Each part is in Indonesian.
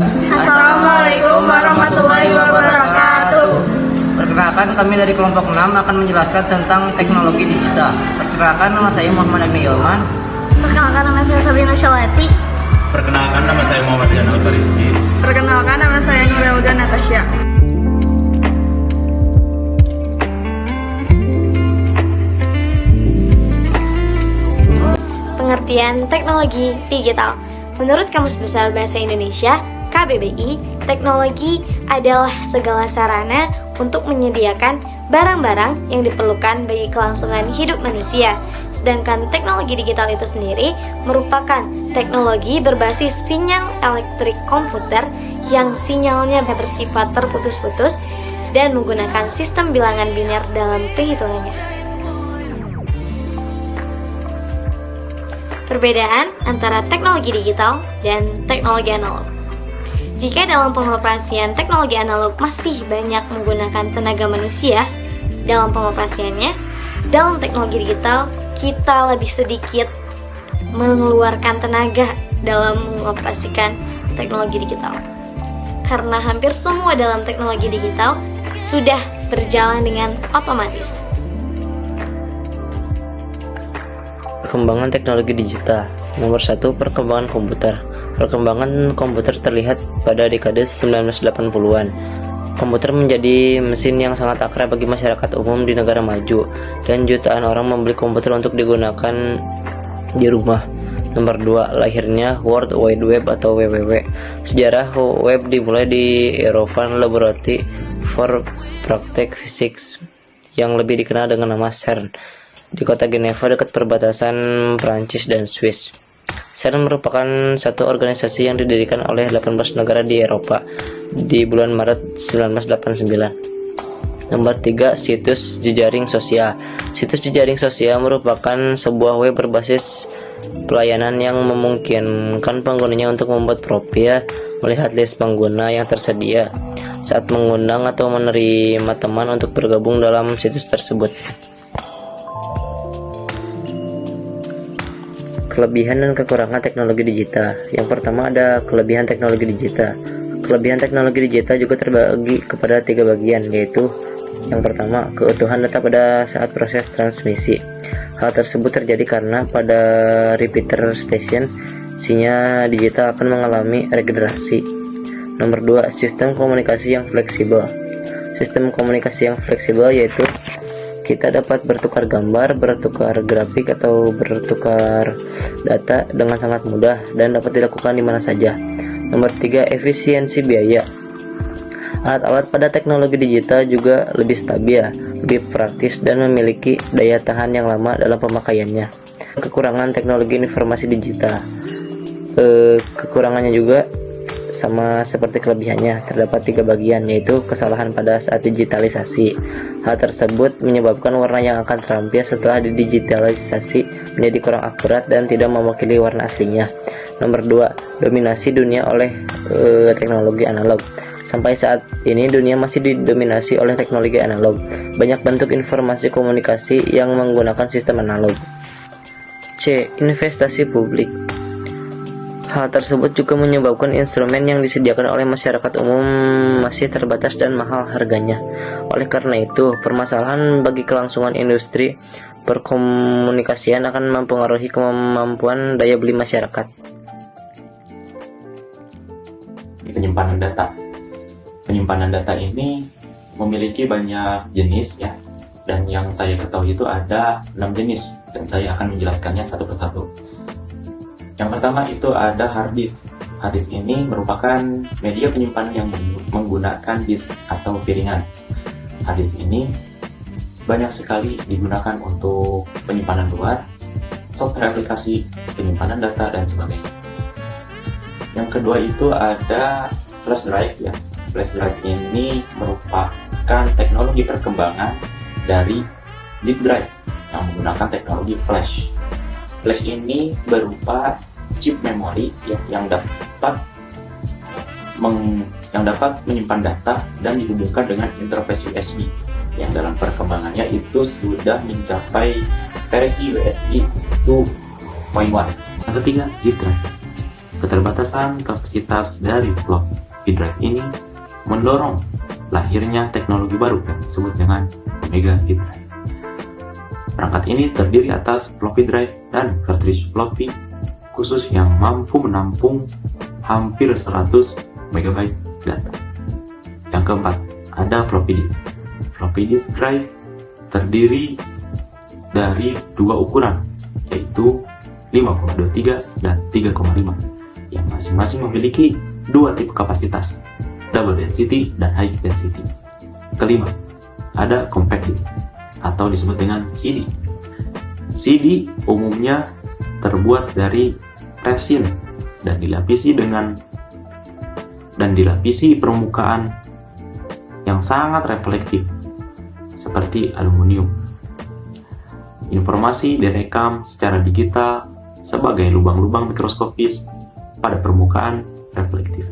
Assalamualaikum warahmatullahi wabarakatuh. Perkenalkan, kami dari kelompok 6 akan menjelaskan tentang teknologi digital. Perkenalkan, nama saya Muhammad Agni Ilman. Perkenalkan, nama saya Sabrina Shalati. Perkenalkan, nama saya Muhammad Janal Farizki. Perkenalkan, nama saya Nurelda Natasha. Pengertian teknologi digital. Menurut Kamus Besar Bahasa Indonesia, KBBI, teknologi adalah segala sarana untuk menyediakan barang-barang yang diperlukan bagi kelangsungan hidup manusia. Sedangkan teknologi digital itu sendiri merupakan teknologi berbasis sinyal elektrik komputer yang sinyalnya bersifat terputus-putus dan menggunakan sistem bilangan biner dalam penghitungannya. Perbedaan antara teknologi digital dan teknologi analog. Jika dalam pengoperasian teknologi analog masih banyak menggunakan tenaga manusia dalam pengoperasiannya, dalam teknologi digital kita lebih sedikit mengeluarkan tenaga dalam mengoperasikan teknologi digital. Karena hampir semua dalam teknologi digital sudah berjalan dengan otomatis. Perkembangan teknologi digital. Nomor 1, perkembangan komputer. Perkembangan komputer terlihat pada dekade 1980-an. Komputer menjadi mesin yang sangat akrab bagi masyarakat umum di negara maju, dan jutaan orang membeli komputer untuk digunakan di rumah. Nomor 2, lahirnya World Wide Web atau WWW. Sejarah web dimulai di European Laboratory for Practical Physics yang lebih dikenal dengan nama CERN di kota Geneva dekat perbatasan Prancis dan Swiss. CERN merupakan satu organisasi yang didirikan oleh 18 negara di Eropa di bulan Maret 1989. Nomor 3, situs jejaring sosial. Situs jejaring sosial merupakan sebuah web berbasis pelayanan yang memungkinkan penggunanya untuk membuat profil, melihat list pengguna yang tersedia, saat mengundang atau menerima teman untuk bergabung dalam situs tersebut. Kelebihan dan kekurangan teknologi digital. Yang pertama ada kelebihan teknologi digital. Kelebihan teknologi digital juga terbagi kepada 3 bagian, yaitu yang pertama, keutuhan data pada saat proses transmisi. Hal tersebut terjadi karena pada repeater station, sinyal digital akan mengalami regenerasi. Nomor 2, sistem komunikasi yang fleksibel. Sistem komunikasi yang fleksibel yaitu kita dapat bertukar gambar, bertukar grafik, atau bertukar data dengan sangat mudah dan dapat dilakukan di mana saja. Nomor 3, efisiensi biaya. Alat-alat pada teknologi digital juga lebih stabil, lebih praktis, dan memiliki daya tahan yang lama dalam pemakaiannya. Kekurangan teknologi informasi digital. Kekurangannya juga sama seperti kelebihannya, terdapat 3 bagian, yaitu kesalahan pada saat digitalisasi. Hal tersebut menyebabkan warna yang akan terampil setelah didigitalisasi menjadi kurang akurat dan tidak mewakili warna aslinya. Nomor 2, dominasi dunia oleh teknologi analog. Sampai saat ini dunia masih didominasi oleh teknologi analog. Banyak bentuk informasi komunikasi yang menggunakan sistem analog. C. Investasi publik. Hal tersebut juga menyebabkan instrumen yang disediakan oleh masyarakat umum masih terbatas dan mahal harganya. Oleh karena itu, permasalahan bagi kelangsungan industri perkomunikasian akan mempengaruhi kemampuan daya beli masyarakat. Penyimpanan data. Penyimpanan data ini memiliki banyak jenis ya, dan yang saya ketahui itu ada 6 jenis, dan saya akan menjelaskannya satu persatu. Yang pertama itu ada hard disk. Hard disk ini merupakan media penyimpanan yang menggunakan disk atau piringan. Hard disk ini banyak sekali digunakan untuk penyimpanan luar, software aplikasi, penyimpanan data, dan sebagainya. Yang kedua itu ada flash drive ya. Flash drive ini merupakan teknologi perkembangan dari zip drive yang menggunakan teknologi flash. Flash ini berupa chip memori yang dapat menyimpan data dan dihubungkan dengan interface USB yang dalam perkembangannya itu sudah mencapai versi USB 2.1. Yang ketiga, zip drive. Keterbatasan kapasitas dari floppy drive ini mendorong lahirnya teknologi baru yang disebut dengan Omega Chip Drive. Perangkat ini terdiri atas floppy drive dan cartridge floppy khusus yang mampu menampung hampir 100 MB data. Yang keempat, ada floppy disk. Floppy disk drive terdiri dari dua ukuran, yaitu 5,23 dan 3,5, yang masing-masing memiliki dua tipe kapasitas, double density dan high density. Kelima, ada compact disk atau disebut dengan CD. CD umumnya terbuat dari resin dan dilapisi permukaan yang sangat reflektif seperti aluminium. Informasi direkam secara digital sebagai lubang-lubang mikroskopis pada permukaan reflektif.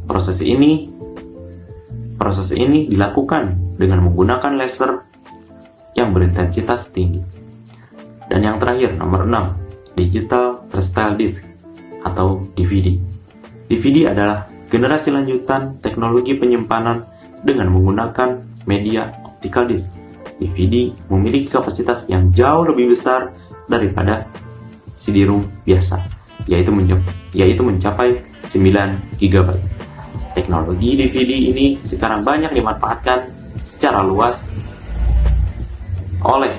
Proses ini dilakukan dengan menggunakan laser yang berintensitas tinggi. Dan yang terakhir, nomor 6, Digital Terrestrial Disk atau DVD. DVD adalah generasi lanjutan teknologi penyimpanan dengan menggunakan media optical disk. DVD memiliki kapasitas yang jauh lebih besar daripada CD-ROM biasa, yaitu mencapai 9 GB. Teknologi DVD ini sekarang banyak dimanfaatkan secara luas oleh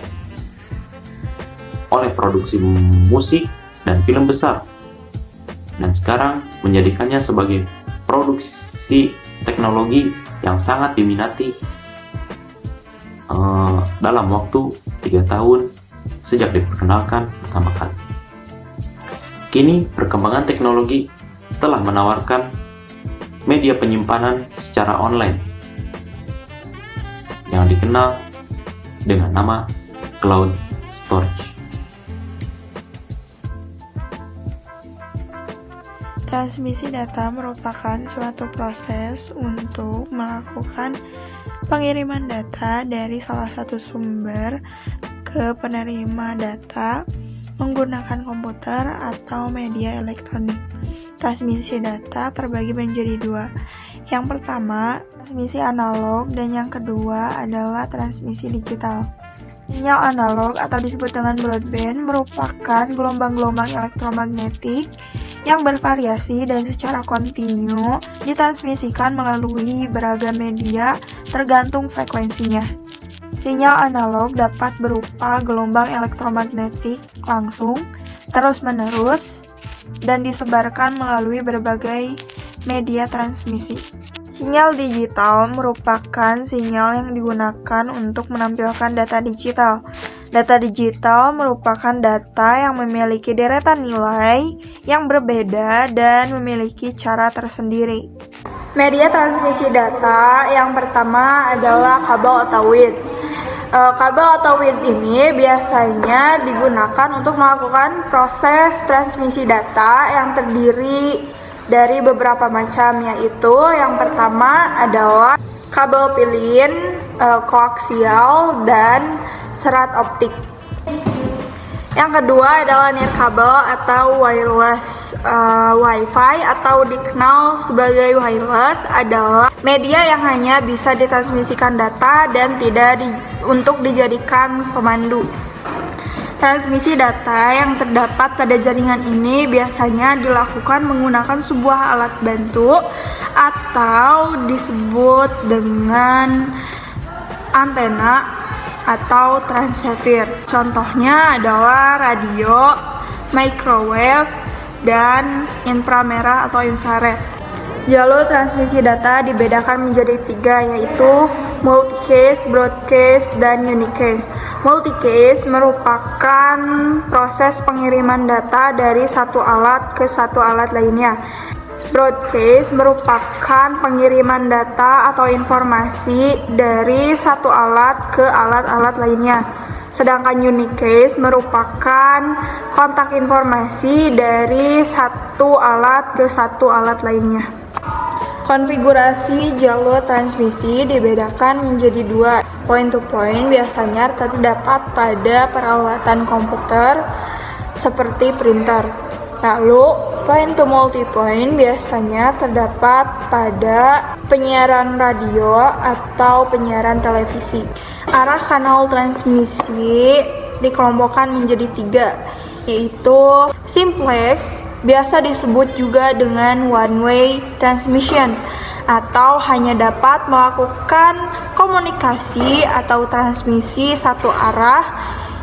produksi musik dan film besar, dan sekarang menjadikannya sebagai produksi teknologi yang sangat diminati dalam waktu 3 tahun sejak diperkenalkan pertama kali. Kini perkembangan teknologi telah menawarkan media penyimpanan secara online yang dikenal dengan nama cloud storage. Transmisi data merupakan suatu proses untuk melakukan pengiriman data dari salah satu sumber ke penerima data menggunakan komputer atau media elektronik. Transmisi data terbagi menjadi dua. Yang pertama, transmisi analog, dan yang kedua adalah transmisi digital. Sinyal analog atau disebut dengan broadband merupakan gelombang-gelombang elektromagnetik yang bervariasi dan secara kontinu ditransmisikan melalui beragam media tergantung frekuensinya. Sinyal analog dapat berupa gelombang elektromagnetik langsung, terus-menerus, dan disebarkan melalui berbagai media transmisi. Sinyal digital merupakan sinyal yang digunakan untuk menampilkan data digital. Data digital merupakan data yang memiliki deretan nilai yang berbeda dan memiliki cara tersendiri. Media transmisi data yang pertama adalah kabel atau WID. Kabel atau WID ini biasanya digunakan untuk melakukan proses transmisi data yang terdiri dari beberapa macam, yaitu yang pertama adalah kabel pilin, koaksial, dan serat optik. Yang kedua adalah nirkabel atau wireless. Wi-Fi atau dikenal sebagai wireless adalah media yang hanya bisa ditransmisikan data dan tidak untuk dijadikan pemandu. Transmisi data yang terdapat pada jaringan ini biasanya dilakukan menggunakan sebuah alat bantu atau disebut dengan antena atau transceiver. Contohnya adalah radio, microwave, dan inframerah atau infrared. Jalur transmisi data dibedakan menjadi 3, yaitu multicast, broadcast, dan unicast. Multicast merupakan proses pengiriman data dari satu alat ke satu alat lainnya. Broadcast merupakan pengiriman data atau informasi dari satu alat ke alat-alat lainnya. Sedangkan unicast merupakan kontak informasi dari satu alat ke satu alat lainnya. Konfigurasi jalur transmisi dibedakan menjadi 2. Point-to-point biasanya terdapat pada peralatan komputer seperti printer. Lalu Point to multipoint biasanya terdapat pada penyiaran radio atau penyiaran televisi. Arah kanal transmisi dikelompokkan menjadi 3, yaitu simplex, biasa disebut juga dengan one-way transmission, atau hanya dapat melakukan komunikasi atau transmisi satu arah,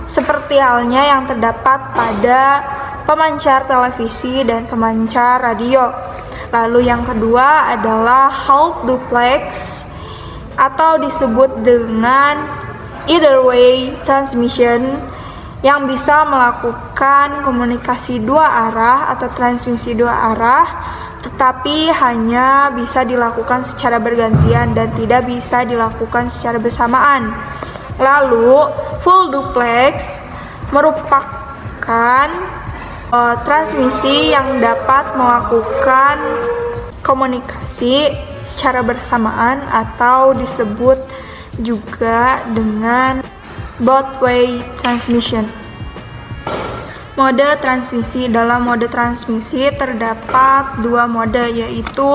seperti halnya yang terdapat pada pemancar televisi dan pemancar radio. Lalu yang kedua adalah half duplex atau disebut dengan either way transmission, yang bisa melakukan komunikasi dua arah atau transmisi dua arah, tetapi hanya bisa dilakukan secara bergantian dan tidak bisa dilakukan secara bersamaan. Lalu full duplex merupakan transmisi yang dapat melakukan komunikasi secara bersamaan atau disebut juga dengan both way transmission. Mode transmisi. Dalam mode transmisi terdapat 2 mode, yaitu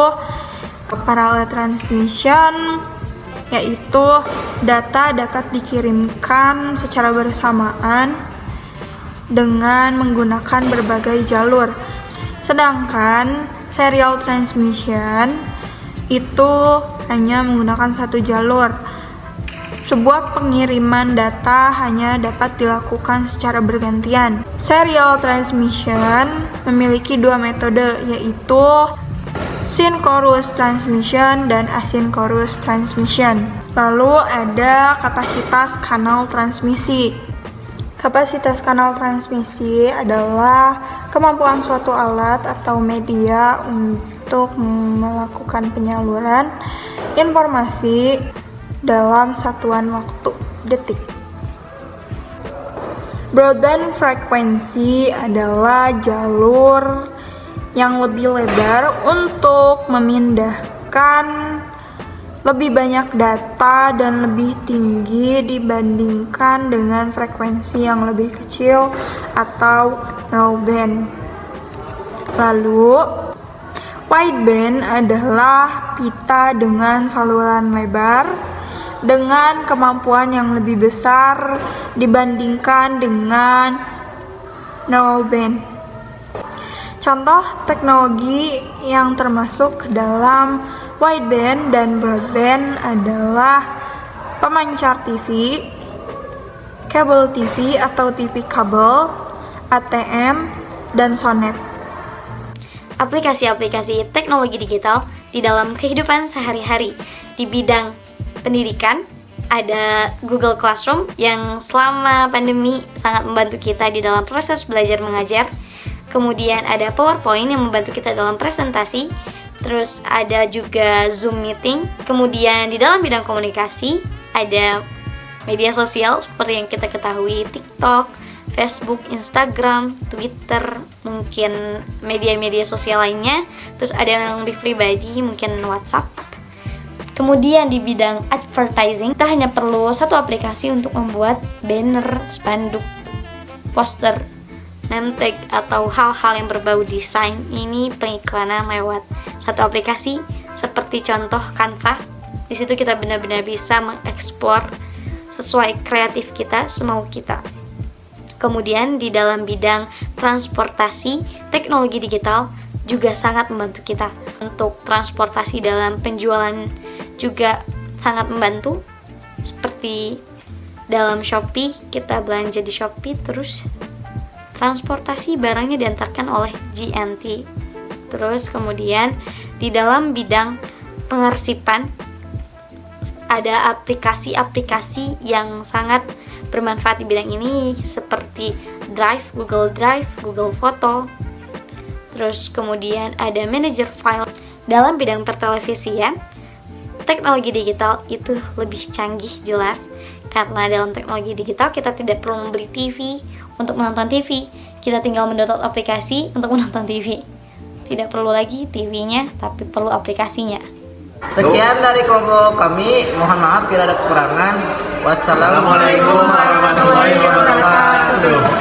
parallel transmission, yaitu data dapat dikirimkan secara bersamaan dengan menggunakan berbagai jalur. Sedangkan serial transmission itu hanya menggunakan satu jalur. Sebuah pengiriman data hanya dapat dilakukan secara bergantian. Serial transmission memiliki 2 metode, yaitu synchronous transmission dan asynchronous transmission. Lalu ada kapasitas kanal transmisi. Kapasitas kanal transmisi adalah kemampuan suatu alat atau media untuk melakukan penyaluran informasi dalam satuan waktu detik. Broadband frekuensi adalah jalur yang lebih lebar untuk memindahkan lebih banyak data dan lebih tinggi dibandingkan dengan frekuensi yang lebih kecil atau narrowband. Lalu, wideband adalah pita dengan saluran lebar dengan kemampuan yang lebih besar dibandingkan dengan narrowband. Contoh teknologi yang termasuk dalam wideband dan broadband adalah pemancar TV, kabel TV atau TV kabel, ATM, dan Sonet. Aplikasi-aplikasi teknologi digital di dalam kehidupan sehari-hari. Di bidang pendidikan, ada Google Classroom yang selama pandemi sangat membantu kita di dalam proses belajar mengajar. Kemudian ada PowerPoint yang membantu kita dalam presentasi. Terus ada juga Zoom meeting. Kemudian di dalam bidang komunikasi ada media sosial seperti yang kita ketahui, TikTok, Facebook, Instagram, Twitter, mungkin media-media sosial lainnya. Terus ada yang lebih pribadi, mungkin WhatsApp. Kemudian di bidang advertising, kita hanya perlu satu aplikasi untuk membuat banner, spanduk, poster, name tag, atau hal-hal yang berbau desain. Ini pengiklanan lewat satu aplikasi seperti contoh Canva. Di situ kita benar-benar bisa mengeksplor sesuai kreatif kita, semau kita. Kemudian di dalam bidang transportasi, teknologi digital juga sangat membantu kita. Untuk transportasi dalam penjualan juga sangat membantu. Seperti dalam Shopee, kita belanja di Shopee, terus transportasi barangnya diantarkan oleh GNT. Terus kemudian di dalam bidang pengarsipan ada aplikasi-aplikasi yang sangat bermanfaat di bidang ini seperti Drive, Google Foto. Terus kemudian ada manajer file. Dalam bidang pertelevisian, teknologi digital itu lebih canggih jelas, karena dalam teknologi digital kita tidak perlu membeli TV untuk menonton TV. Kita tinggal mendownload aplikasi untuk menonton TV. Tidak perlu lagi TV-nya, tapi perlu aplikasinya. Sekian dari kelompok kami, mohon maaf bila ada kekurangan. Wassalamualaikum warahmatullahi wabarakatuh.